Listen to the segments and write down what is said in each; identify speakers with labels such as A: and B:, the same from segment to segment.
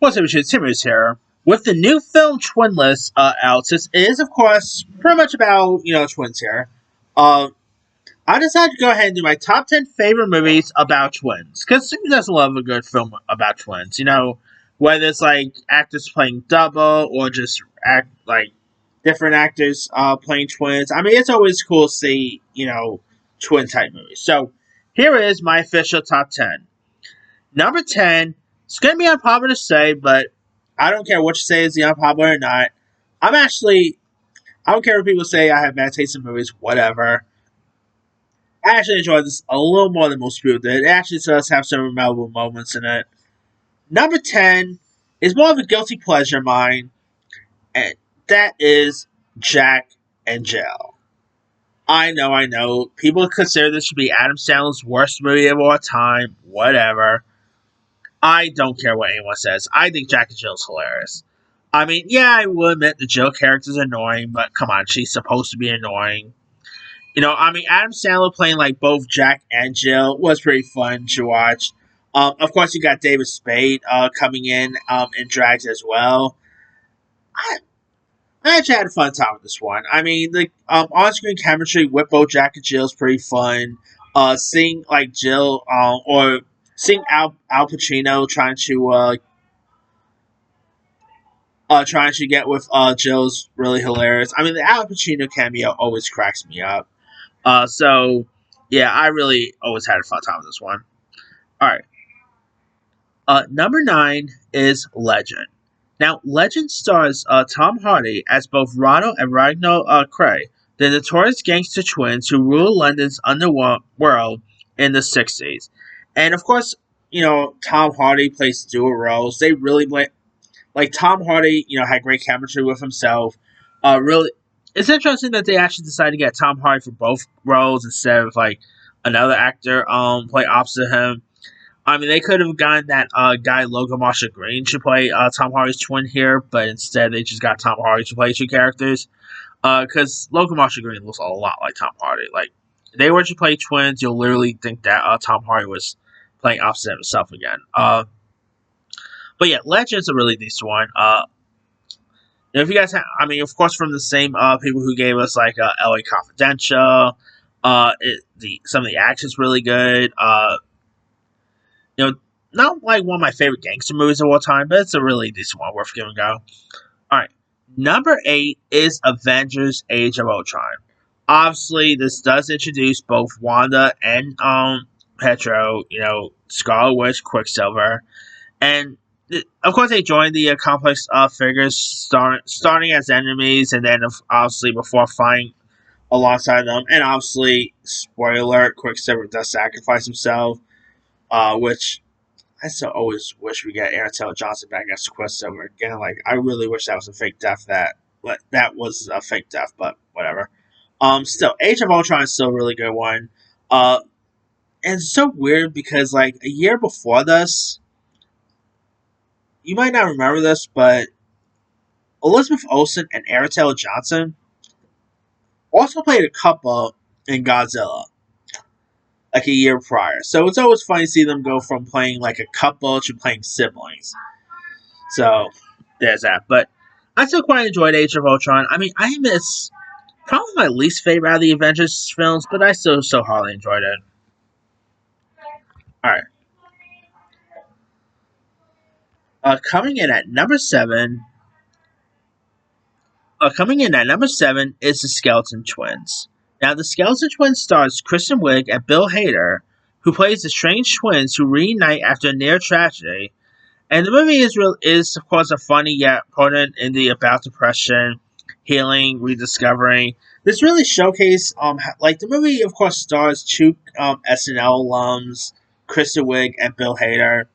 A: What's up, YouTube? Timmers here. With the new film Twinless out, this is, of course, pretty much about, twins here. Uh, I decided to go ahead and do my top 10 favorite movies about twins. Because who doesn't love a good film about twins? Whether it's like actors playing double or just different actors playing twins. I mean, it's always cool to see, twin type movies. So, here is my official top 10. Number 10, it's going to be unpopular to say, but I don't care what you say is the unpopular or not. I don't care what people say I have bad taste in movies, whatever. I actually enjoyed this a little more than most people did. It actually does have some memorable moments in it. Number 10 is more of a guilty pleasure of mine, and that is Jack and Jill. I know. People consider this to be Adam Sandler's worst movie of all time, whatever. I don't care what anyone says. I think Jack and Jill's hilarious. I mean, yeah, I will admit the Jill character's annoying, but come on, she's supposed to be annoying. Adam Sandler playing like both Jack and Jill was pretty fun to watch. Of course, you got David Spade coming in drags as well. I, I actually had a fun time with this one. I mean, the on-screen chemistry with both Jack and Jill is pretty fun. Seeing like Jill or seeing Al Pacino trying to get with Jill's really hilarious. I mean, the Al Pacino cameo always cracks me up. So yeah, I really always had a fun time with this one. All right. Number 9 is Legend. Now, Legend stars Tom Hardy as both Ronald and Ragnar Cray, the notorious gangster twins who ruled London's underworld in the 60s. And of course, Tom Hardy plays dual roles. They really like Tom Hardy, had great chemistry with himself. Really, it's interesting that they actually decided to get Tom Hardy for both roles instead of like another actor play opposite him. I mean, they could have gotten that guy Logan Marshall Green to play Tom Hardy's twin here, but instead they just got Tom Hardy to play two characters. Because Logan Marshall Green looks a lot like Tom Hardy. Like, if they were to play twins, you'll literally think that Tom Hardy was playing opposite himself again. But yeah, Legend's a really decent one. If you guys have, I mean, of course, from the same people who gave us like LA Confidential, some of the action's really good. Not like one of my favorite gangster movies of all time, but it's a really decent one, worth giving a go. Alright, number 8 is Avengers Age of Ultron. Obviously, this does introduce both Wanda and Petro, Scarlet Witch, Quicksilver, and of course they join the complex figures starting as enemies, and then obviously before fighting alongside them, and obviously, spoiler alert, Quicksilver does sacrifice himself, which I still always wish we get Aaron Taylor Johnson back as Quicksilver again. Like, I really wish that was a fake death. That was a fake death, but whatever. Still, Age of Ultron is still a really good one. And it's so weird because like a year before this, you might not remember this, but Elizabeth Olsen and Aaron Taylor Johnson also played a couple in Godzilla, like a year prior. So it's always funny to see them go from playing like a couple to playing siblings. So there's that. But I still quite enjoyed Age of Ultron. I mean, I miss probably my least favorite out of the Avengers films, but I still so hardly enjoyed it. Alright. Coming in at number 7 is the Skeleton Twins. Now, the Skeleton Twins stars Kristen Wiig and Bill Hader, who plays the strange twins who reunite after a near tragedy. And the movie is of course a funny yet potent indie about depression, healing, rediscovering. This really showcased like the movie of course stars two SNL alums, Kristen Wiig and Bill Hader,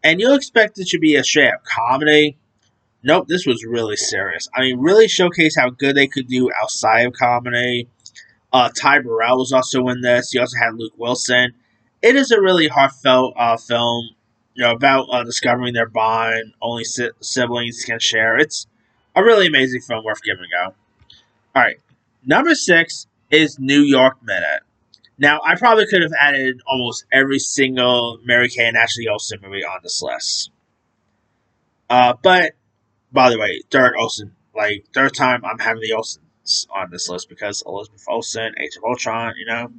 A: and you'll expect it to be a straight up comedy. Nope, this was really serious. I mean, really showcased how good they could do outside of comedy. Ty Burrell was also in this. You also had Luke Wilson. It is a really heartfelt film, about discovering their bond only siblings can share. It's a really amazing film worth giving a go. All right, number 6 is New York Minute. Now, I probably could have added almost every single Mary Kay and Ashley Olsen movie on this list. But by the way, third time I'm having the Olsens on this list because Elizabeth Olsen, Age of Ultron, you know.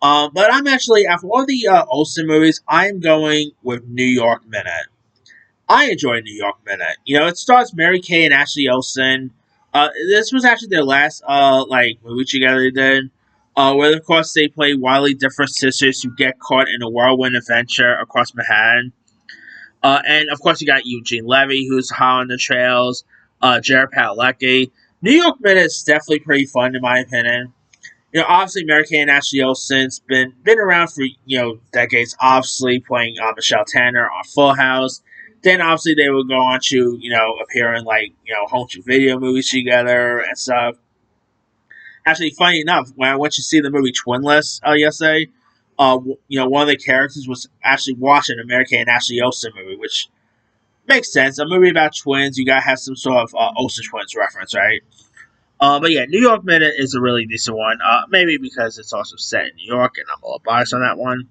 A: But I'm actually after all the Olsen movies, I'm going with New York Minute. I enjoy New York Minute. You know, it stars Mary Kay and Ashley Olsen. This was actually their last movie together they did. Where of course they play wildly different sisters who get caught in a whirlwind adventure across Manhattan. And of course you got Eugene Levy who's hot on the trails. Jared Padalecki. New York Minute is definitely pretty fun in my opinion. You know, obviously Mary Kay and Ashley Olsen's been around for decades. Obviously playing Michelle Tanner on Full House. Then obviously they would go on to appear in home to video movies together and stuff. Actually, funny enough, when I went to see the movie Twinless yesterday, one of the characters was actually watching an Mary Kay and Ashley Olsen movie, which makes sense. A movie about twins, you gotta have some sort of Olsen twins reference, right? But yeah, New York Minute is a really decent one. Maybe because it's also set in New York, and I'm a little biased on that one.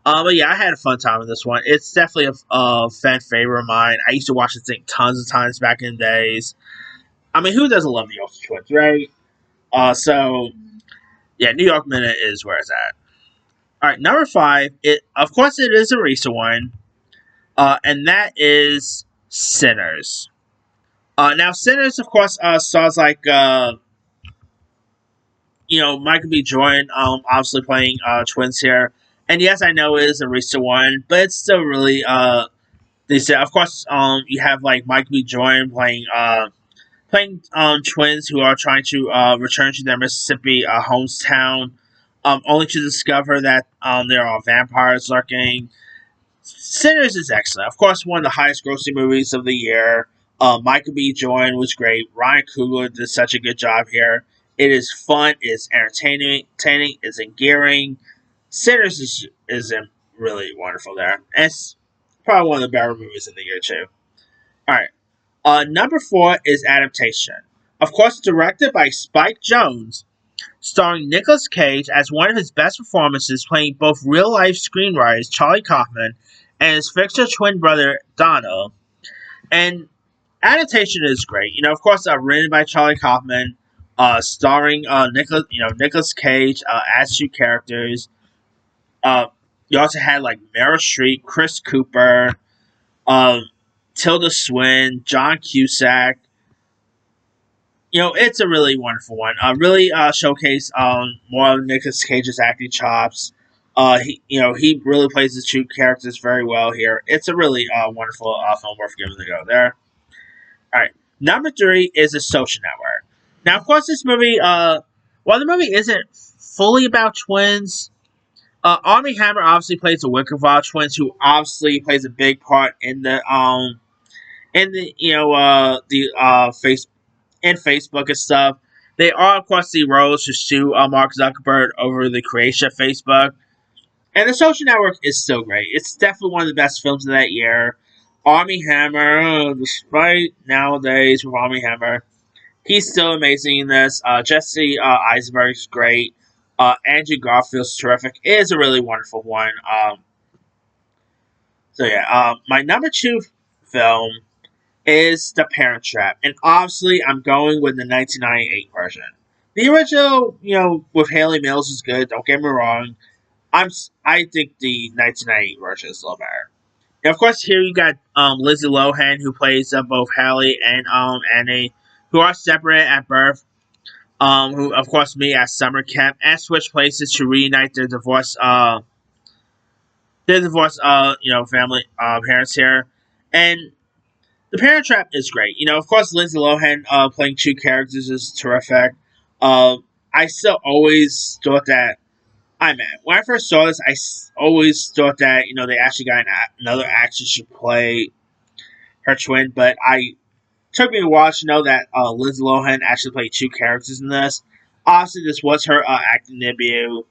A: But yeah, I had a fun time with this one. It's definitely a fan favorite of mine. I used to watch this thing tons of times back in the days. I mean, who doesn't love the Olsen Twins, right? So yeah, New York Minute is where it's at. All right, number five. It of course it is a recent one, and that is Sinners. Now Sinners, of course, stars Michael B. Jordan, obviously playing twins here. And yes, I know it is a recent one, but it's still really decent. Of course, you have like Michael B. Jordan playing twins who are trying to return to their Mississippi hometown, only to discover that there are vampires lurking. Sinners is excellent. Of course, one of the highest grossing movies of the year. Michael B. Jordan was great. Ryan Coogler did such a good job here. It is fun. It's entertaining. It's endearing. Sinners is really wonderful there. And it's probably one of the better movies of the year too. All right. Number four is Adaptation. Of course, directed by Spike Jonze, starring Nicolas Cage as one of his best performances, playing both real life screenwriters Charlie Kaufman and his fictional twin brother Donald. And adaptation is great. You know, of course, written by Charlie Kaufman, starring Nicolas Cage as two characters. Uh, you also had like Meryl Streep, Chris Cooper, uh, Tilda Swinton, John Cusack. You know, it's a really wonderful one. Really showcase more of Nicolas Cage's acting chops. He really plays the two characters very well here. It's a really wonderful film worth giving a go there. All right, number three is The Social Network. Now, of course, this movie, while the movie isn't fully about twins, Armie Hammer obviously plays the Winklevoss twins, who obviously plays a big part in the face and Facebook and stuff. They are, of course, the roles to sue Mark Zuckerberg over the creation of Facebook. And The Social Network is still great. It's definitely one of the best films of that year. Armie Hammer, despite nowadays with Armie Hammer, he's still amazing in this. Jesse Eisenberg is great. Andrew Garfield's terrific. It is a really wonderful one. My number two film is The Parent Trap, and obviously I'm going with the 1998 version. The original, with Haley Mills is good. Don't get me wrong. I think the 1998 version is a little better. And of course, here you got Lindsay Lohan, who plays both Hallie and Annie, who are separated at birth. Who of course meet at summer camp and switch places to reunite their divorce. Family parents here, and The Parent Trap is great. You know, of course, Lindsay Lohan playing two characters is terrific. I still always thought that. When I first saw this, always thought that they actually got another actress to play her twin, but I took me a while to know that Lindsay Lohan actually played two characters in this. Obviously, this was her acting debut.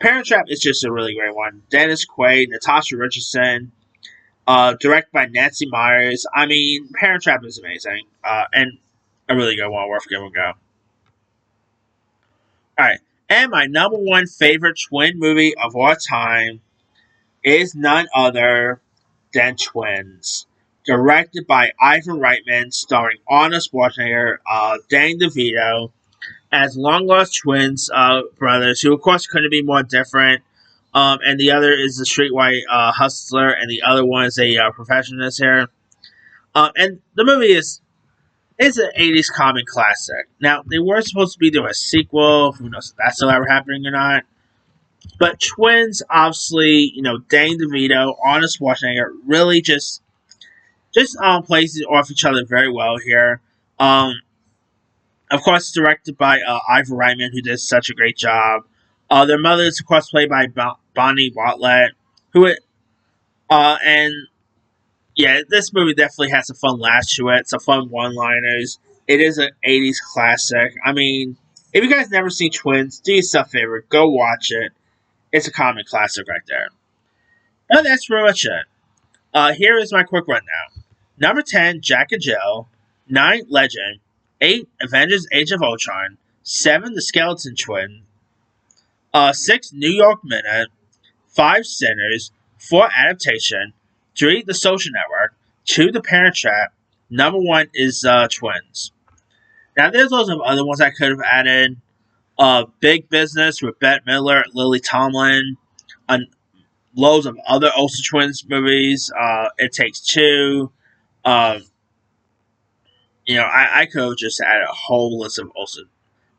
A: Parent Trap is just a really great one. Dennis Quaid, Natasha Richardson, directed by Nancy Myers. I mean, Parent Trap is amazing, and a really good one, worth giving a go. Alright, and my number one favorite twin movie of all time is none other than Twins, directed by Ivan Reitman, starring Arnold Schwarzenegger, Danny DeVito, as long lost twins brothers, who of course couldn't be more different. And the other is the streetwise hustler, and the other one is a professionalist here. And the movie is an 80s comic classic. Now, they were supposed to be doing a sequel. Who knows if that's still ever happening or not. But twins, obviously, Danny DeVito, Arnold Schwarzenegger, really just plays it off each other very well here. Of course, directed by Ivor Reitman, who did such a great job. Their mother is, of course, played by Bonnie Bartlett, and yeah, this movie definitely has some fun laughs to it, some fun one-liners. It is an 80s classic. I mean, if you guys never seen Twins, do yourself a favor, go watch it. It's a comic classic right there. But that's pretty much it. Here is my quick rundown. Number 10, Jack and Jill. 9, Legend. 8, Avengers Age of Ultron. 7, The Skeleton Twin. 6, New York Minute. 5, Sinners. 4, Adaptation. 3, The Social Network. 2, The Parent Trap. Number 1 is Twins. Now, there's lots of other ones I could have added. Big Business with Bette Midler, Lily Tomlin. Loads of other Olsen Twins movies. It Takes Two. I could have just added a whole list of Olsen.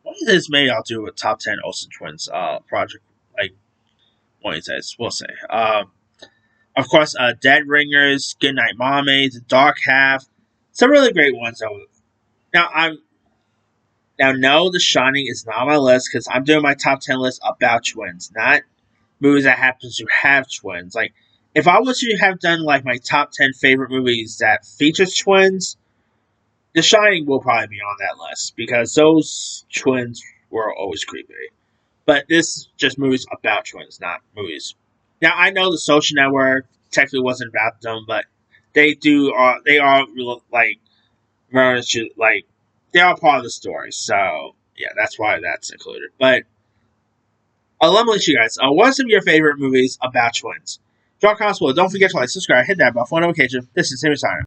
A: One of these maybe I'll do a top 10 Olsen Twins project. Like, one of these days. We'll see. Of course, Dead Ringers, Goodnight Mommy, The Dark Half. Some really great ones. Though. Now, no, The Shining is not on my list because I'm doing my top 10 list about twins, not movies that happen to have twins. Like, if I was to have done like my top 10 favorite movies that features twins, The Shining will probably be on that list because those twins were always creepy. But this is just movies about twins, not movies. Now, I know The Social Network technically wasn't about them, but they are like very much like they are part of the story. So yeah, that's why that's included. But let me let you guys. What are some of your favorite movies about twins? Drop comments below. Don't forget to like, subscribe, hit that bell for notification. This is Sammy Signer.